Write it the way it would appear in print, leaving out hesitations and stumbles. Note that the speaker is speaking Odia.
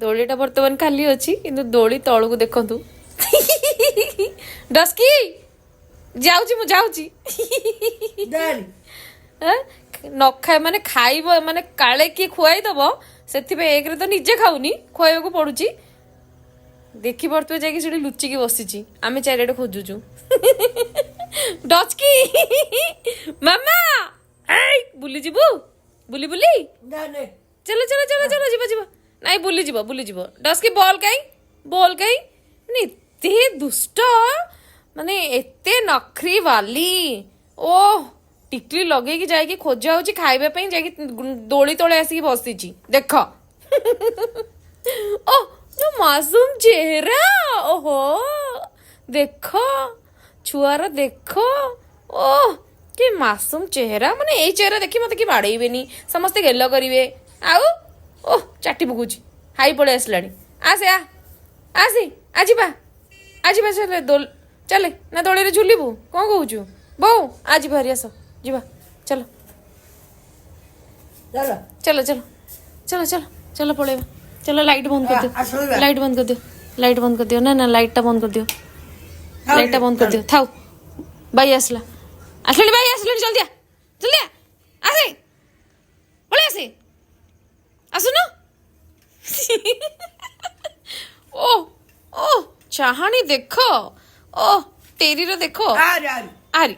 ଦୋଳିଟା ବର୍ତ୍ତମାନ ଖାଲି ଅଛି କିନ୍ତୁ ଦୋଳି ତଳକୁ ଦେଖନ୍ତୁ। ଡସ୍କି ଯାଉଛି ମୁଁ ଯାଉଛି। ନ ଖାଇ ମାନେ ଖାଇବ ମାନେ କାଳେ କିଏ ଖୁଆଇଦବ ସେଥିପାଇଁ ଏକରେ ତ ନିଜେ ଖାଉନି ଖୁଆଇବାକୁ ପଡୁଛି। ଦେଖିପାରୁଥିବେ ଯାଇକି ସେଠି ଲୁଚିକି ବସିଛି ଆମେ ଚାରିଆଡେ ଖୋଜୁଛୁ। ଡସ୍କି ମାମା ବୁଲିଯିବୁ ବୁଲି ବୁଲି चलो चलो चलो चलो ଯିବା ଯିବା ନାଇଁ ବୁଲିଯିବ ଡସ୍କି ବଲ୍ କାଇଁ ମାନେ ଏତେ ଦୁଷ୍ଟ ମାନେ ଏତେ ନଖରି ବାଲି ଓ ଟିକଲି ଲଗେଇକି ଯାଇକି ଖୋଜା ହଉଛି ଖାଇବା ପାଇଁ ଯାଇକି ଦୋଳି ତଳେ ଆସିକି ବସିଛି ଦେଖ। ଓ ଯୋଉ ମାସୁମ ଚେହେରା ଓହୋ ଦେଖ ଛୁଆର ଦେଖ ଓ କି ମାସୁମ ଚେହେରା ମାନେ ଏଇ ଚେହେରା ଦେଖି ମତେ କି ବାଡେଇବେନି ସମସ୍ତେ ଗେଲ କରିବେ ଆଉ ଓ ଚାଟି ପକଉଛି ହାଇ ପଳେଇ ଆସିଲାଣି ଆସେ ଆସେ ଆଜିବା ଚାଲେ ନା ଦୋଳିରେ ଝୁଲିବୁ କଣ କହୁଛୁ ବୋଉ ଆଜି ବାହାରି ଆସ ଯିବା ଚାଲ चलो चलो चलो चलो चलो पड़ेगा चलो लाइट बंद कर दियो लाइट बंद कर दियो ना लाइट बंद कर दियो लाइट बंद कर दियो थाओ भाई आसला भाई आसले जल्दी जल्दी आसे पळे आसे आसुनो। ओ ओ चाहानी देखो ओ तेरी रो देखो आरी